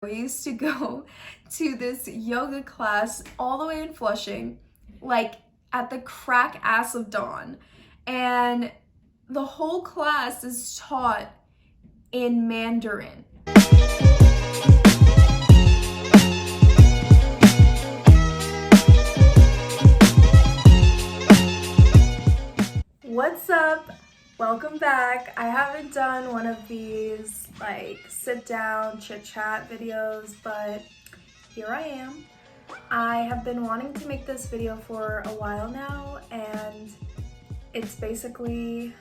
We used to go to this yoga class all the way in Flushing, like at the crack ass of dawn. And the whole class is taught in Mandarin. What's up? Welcome back. I haven't done one of these like sit down chit chat videos, but here I am. I have been wanting to make this video for a while now, and it's basically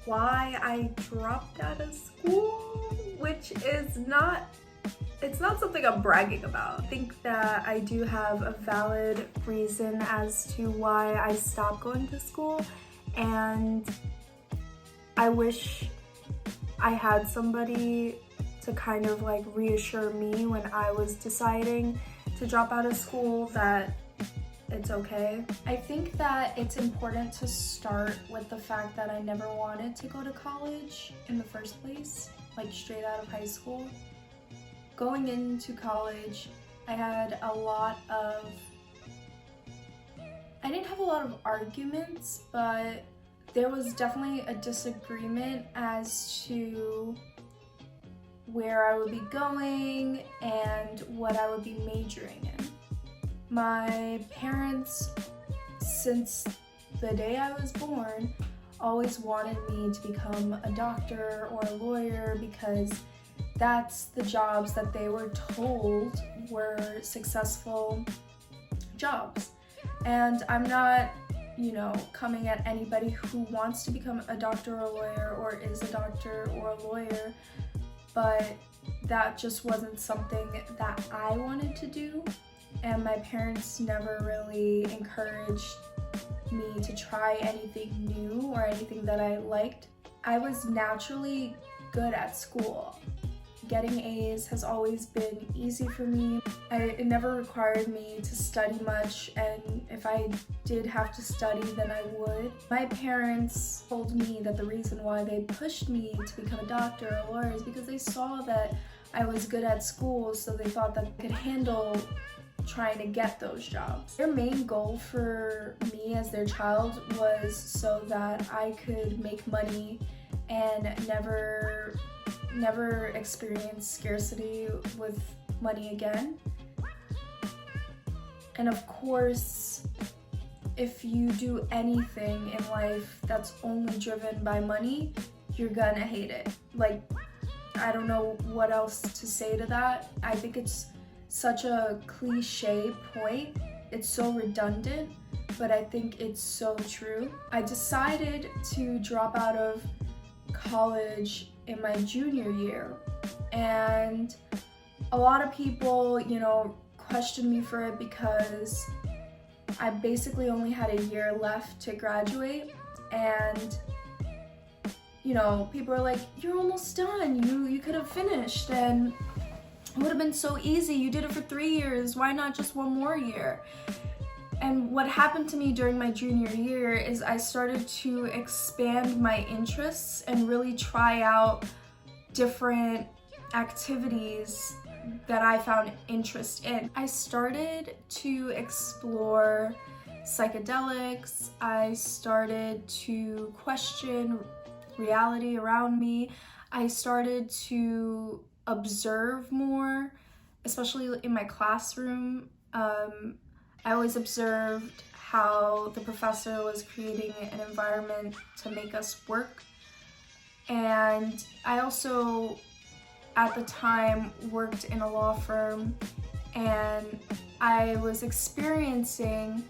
why I dropped out of school, which is it's not something I'm bragging about. I think that I do have a valid reason as to why I stopped going to school, and I wish I had somebody to kind of like reassure me when I was deciding to drop out of school that it's okay. I think that it's important to start with the fact that I never wanted to go to college in the first place, like straight out of high school. Going into college, I didn't have a lot of arguments, but there was definitely a disagreement as to where I would be going and what I would be majoring in. My parents, since the day I was born, always wanted me to become a doctor or a lawyer because that's the jobs that they were told were successful jobs. And I'm not, coming at anybody who wants to become a doctor or a lawyer or is a doctor or a lawyer, but that just wasn't something that I wanted to do, and my parents never really encouraged me to try anything new or anything that I liked. I was naturally good at school. Getting A's has always been easy for me. It never required me to study much, and if I did have to study, then I would. My parents told me that the reason why they pushed me to become a doctor or a lawyer is because they saw that I was good at school, so they thought that I could handle trying to get those jobs. Their main goal for me as their child was so that I could make money and never experience scarcity with money again. And of course, if you do anything in life that's only driven by money, you're gonna hate it. Like, I don't know what else to say to that. I think it's such a cliche point. It's so redundant, but I think it's so true. I decided to drop out of college in my junior year, and a lot of people, questioned me for it because I basically only had a year left to graduate, and people are like, you're almost done, you could have finished, and it would have been so easy, you did it for 3 years, why not just one more year? And what happened to me during my junior year is I started to expand my interests and really try out different activities that I found interest in. I started to explore psychedelics. I started to question reality around me. I started to observe more, especially in my classroom. I always observed how the professor was creating an environment to make us work. And I also, at the time, worked in a law firm, and I was experiencing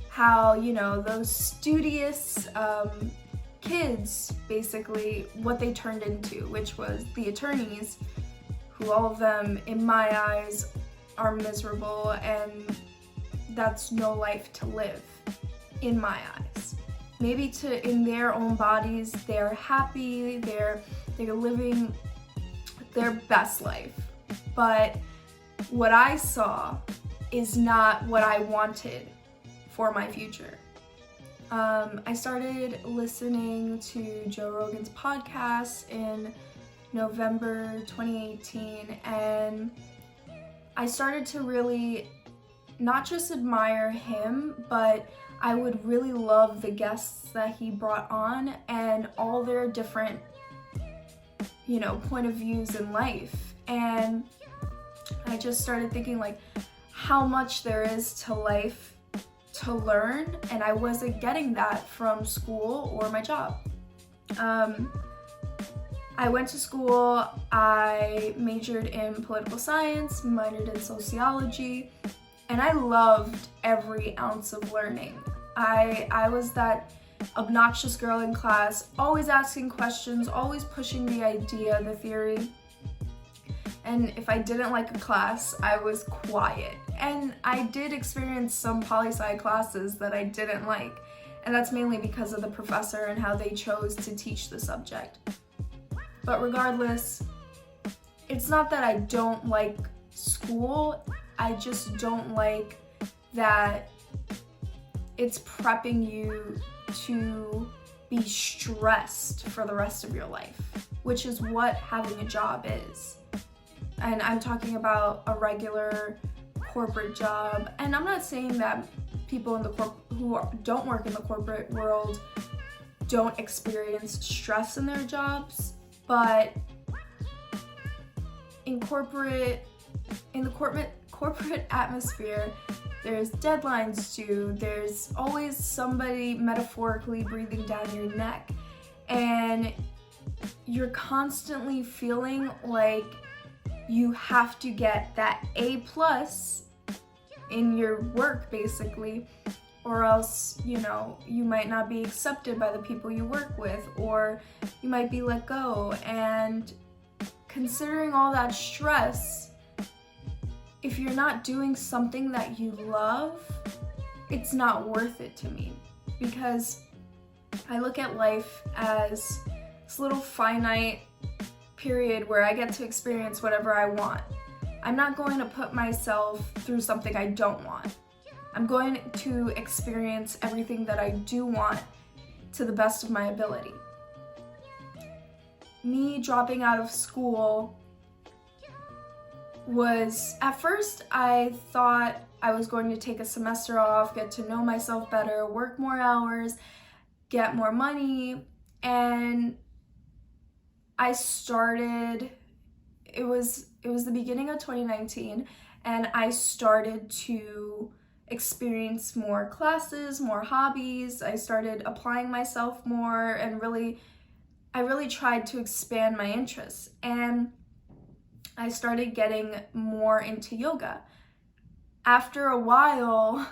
how, those studious kids, basically, what they turned into, which was the attorneys, who all of them, in my eyes, are miserable, and that's no life to live, in my eyes. Maybe in their own bodies, they're happy, they're living their best life. But what I saw is not what I wanted for my future. I started listening to Joe Rogan's podcast in November 2018, and I started to really not just admire him, but I would really love the guests that he brought on and all their different, point of views in life. And I just started thinking like how much there is to life to learn, and I wasn't getting that from school or my job. I went to school, I majored in political science, minored in sociology, and I loved every ounce of learning. I was that obnoxious girl in class, always asking questions, always pushing the idea, the theory. And if I didn't like a class, I was quiet. And I did experience some poli-sci classes that I didn't like, and that's mainly because of the professor and how they chose to teach the subject. But regardless, it's not that I don't like school, I just don't like that it's prepping you to be stressed for the rest of your life, which is what having a job is. And I'm talking about a regular corporate job. And I'm not saying that people in the who don't work in the corporate world don't experience stress in their jobs, but in the corporate atmosphere, there's deadlines due, there's always somebody metaphorically breathing down your neck, and you're constantly feeling like you have to get that A+ in your work, basically, or else, you might not be accepted by the people you work with, or you might be let go. And considering all that stress, if you're not doing something that you love, it's not worth it to me, because I look at life as this little finite period where I get to experience whatever I want. I'm not going to put myself through something I don't want. I'm going to experience everything that I do want to the best of my ability. Me dropping out of school was, at first I thought I was going to take a semester off, get to know myself better, work more hours, get more money, and I started, it was the beginning of 2019, and I started to experience more classes, more hobbies. I started applying myself more, and I really tried to expand my interests. And I started getting more into yoga. After a while,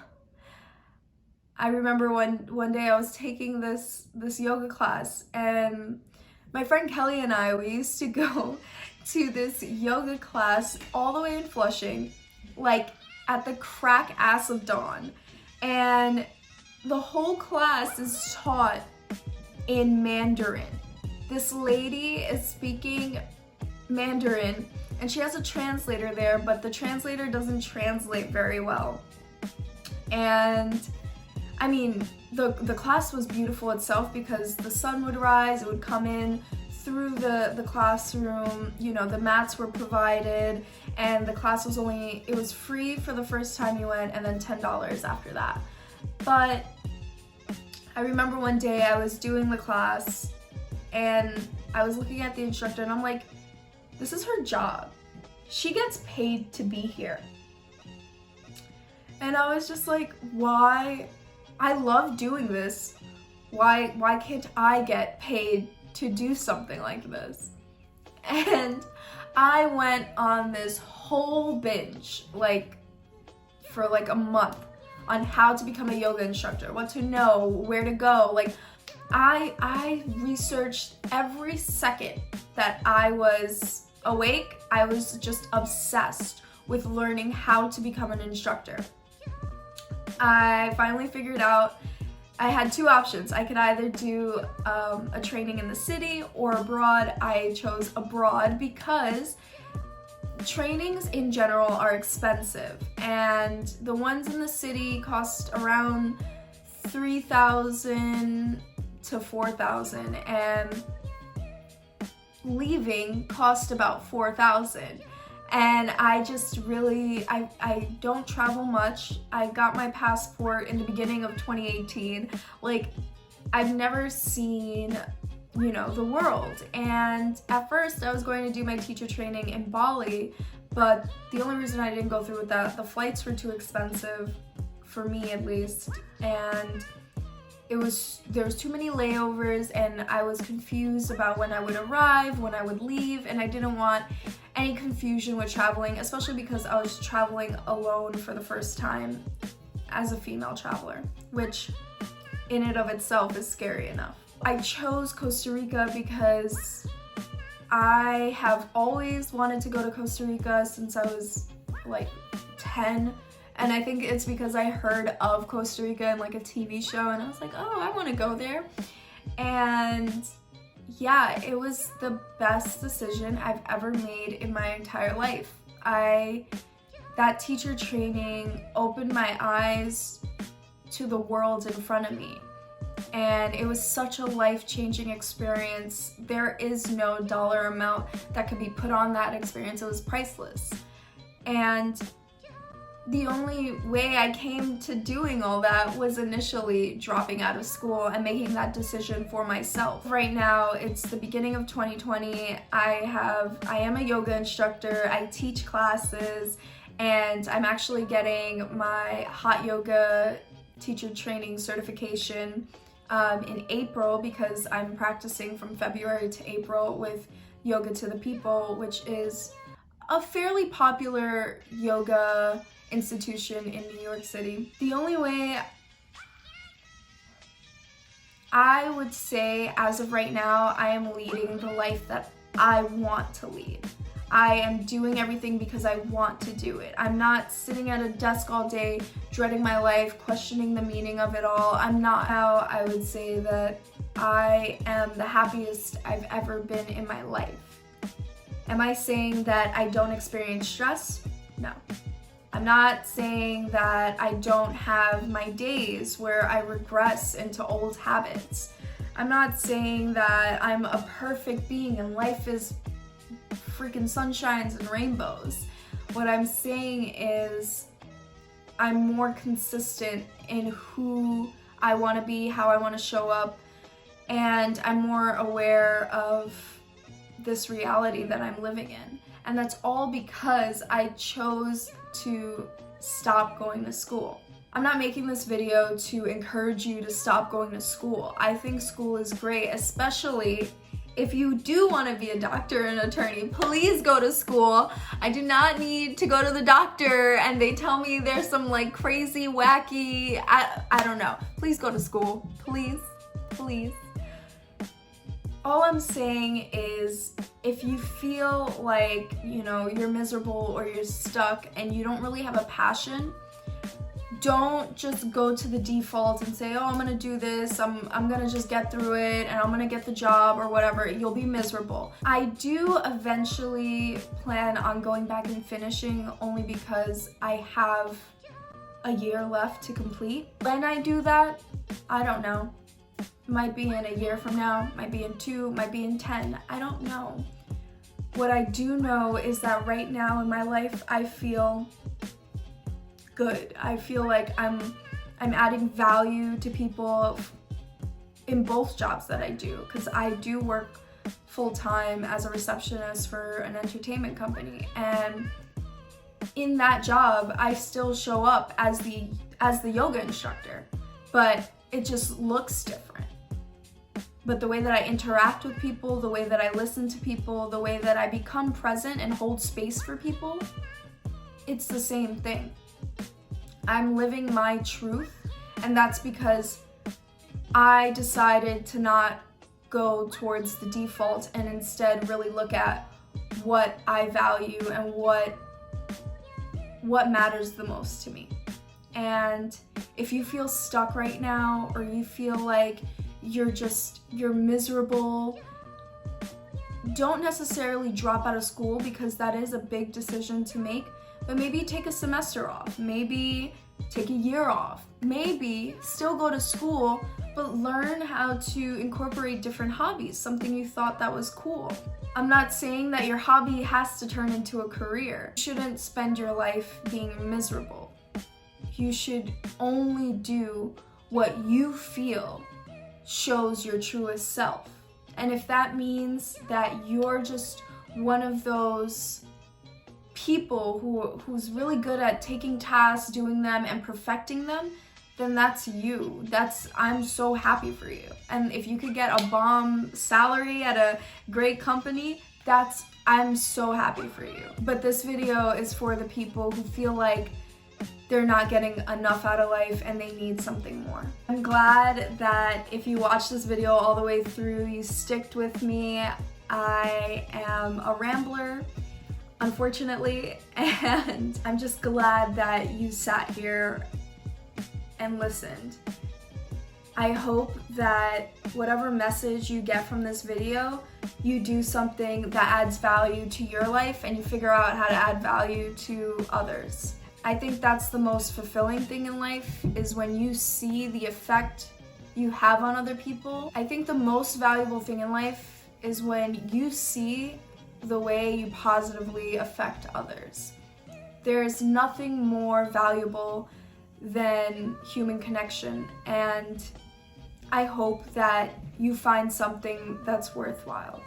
I remember one day I was taking this yoga class, and my friend Kelly and we used to go to this yoga class all the way in Flushing, like at the crack ass of dawn. And the whole class is taught in Mandarin. This lady is speaking Mandarin, and she has a translator there, but the translator doesn't translate very well. And I mean, the class was beautiful itself because the sun would rise, it would come in through the classroom, the mats were provided, and the class was it was free for the first time you went, and then $10 after that. But I remember one day I was doing the class, and I was looking at the instructor, and I'm like, this is her job. She gets paid to be here. And I was just like, why? I love doing this. Why can't I get paid to do something like this? And I went on this whole binge, for a month, on how to become a yoga instructor, what to know, where to go. I researched every second that I was awake. I was just obsessed with learning how to become an instructor. I finally figured out I had two options. I could either do a training in the city or abroad. I chose abroad because trainings in general are expensive, and the ones in the city cost around $3,000 to $4,000, and leaving cost about $4,000. And I just really, I don't travel much. I got my passport in the beginning of 2018. Like, I've never seen, you know, the world. And at first I was going to do my teacher training in Bali, but the only reason I didn't go through with that, the flights were too expensive, for me at least, and there was too many layovers, and I was confused about when I would arrive, when I would leave, and I didn't want any confusion with traveling, especially because I was traveling alone for the first time as a female traveler, which in and of itself is scary enough. I chose Costa Rica because I have always wanted to go to Costa Rica since I was like 10. And I think it's because I heard of Costa Rica in like a TV show, and I was like, oh, I want to go there. And yeah, it was the best decision I've ever made in my entire life. That teacher training opened my eyes to the world in front of me. And it was such a life-changing experience. There is no dollar amount that could be put on that experience. It was priceless. And the only way I came to doing all that was initially dropping out of school and making that decision for myself. Right now, it's the beginning of 2020. I am a yoga instructor. I teach classes, and I'm actually getting my hot yoga teacher training certification in April, because I'm practicing from February to April with Yoga to the People, which is a fairly popular yoga institution in New York City. The only way I would say as of right now, I am leading the life that I want to lead. I am doing everything because I want to do it. I'm not sitting at a desk all day dreading my life, questioning the meaning of it all. I'm not. How I would say that I am the happiest I've ever been in my life. Am I saying that I don't experience stress? No. I'm not saying that I don't have my days where I regress into old habits. I'm not saying that I'm a perfect being and life is freaking sunshines and rainbows. What I'm saying is I'm more consistent in who I want to be, how I want to show up, and I'm more aware of this reality that I'm living in. And that's all because I chose to stop going to school. I'm not making this video to encourage you to stop going to school. I think school is great, especially if you do want to be a doctor and attorney. Please go to school. I do not need to go to the doctor and they tell me there's some like crazy, wacky, I don't know. Please go to school. Please, please. All I'm saying is if you feel like, you know, you're miserable or you're stuck and you don't really have a passion, don't just go to the default and say, oh, I'm gonna do this, I'm gonna just get through it and I'm gonna get the job or whatever. You'll be miserable. I do eventually plan on going back and finishing, only because I have a year left to complete. When I do that, I don't know. Might be in a year from now, might be in 2, might be in 10, I don't know. What I do know is that right now in my life, I feel good. I feel like I'm adding value to people in both jobs that I do, because I do work full-time as a receptionist for an entertainment company, and in that job I still show up as the yoga instructor, but it just looks different. But the way that I interact with people, the way that I listen to people, the way that I become present and hold space for people, it's the same thing. I'm living my truth, and that's because I decided to not go towards the default and instead really look at what I value and what matters the most to me. And if you feel stuck right now, or you feel like you're miserable, don't necessarily drop out of school, because that is a big decision to make, but maybe take a semester off. Maybe take a year off. Maybe still go to school, but learn how to incorporate different hobbies, something you thought that was cool. I'm not saying that your hobby has to turn into a career. You shouldn't spend your life being miserable. You should only do what you feel shows your truest self. And if that means that you're just one of those people who's really good at taking tasks, doing them, and perfecting them, then that's you. I'm so happy for you. And if you could get a bomb salary at a great company, I'm so happy for you. But this video is for the people who feel like they're not getting enough out of life and they need something more. I'm glad that if you watched this video all the way through, you sticked with me. I am a rambler, unfortunately, and I'm just glad that you sat here and listened. I hope that whatever message you get from this video, you do something that adds value to your life and you figure out how to add value to others. I think that's the most fulfilling thing in life, is when you see the effect you have on other people. I think the most valuable thing in life is when you see the way you positively affect others. There's nothing more valuable than human connection, and I hope that you find something that's worthwhile.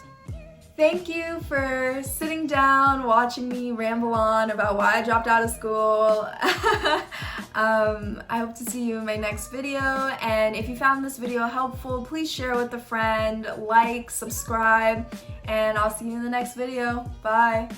Thank you for sitting down, watching me ramble on about why I dropped out of school. I hope to see you in my next video, and if you found this video helpful, please share with a friend, like, subscribe, and I'll see you in the next video. Bye.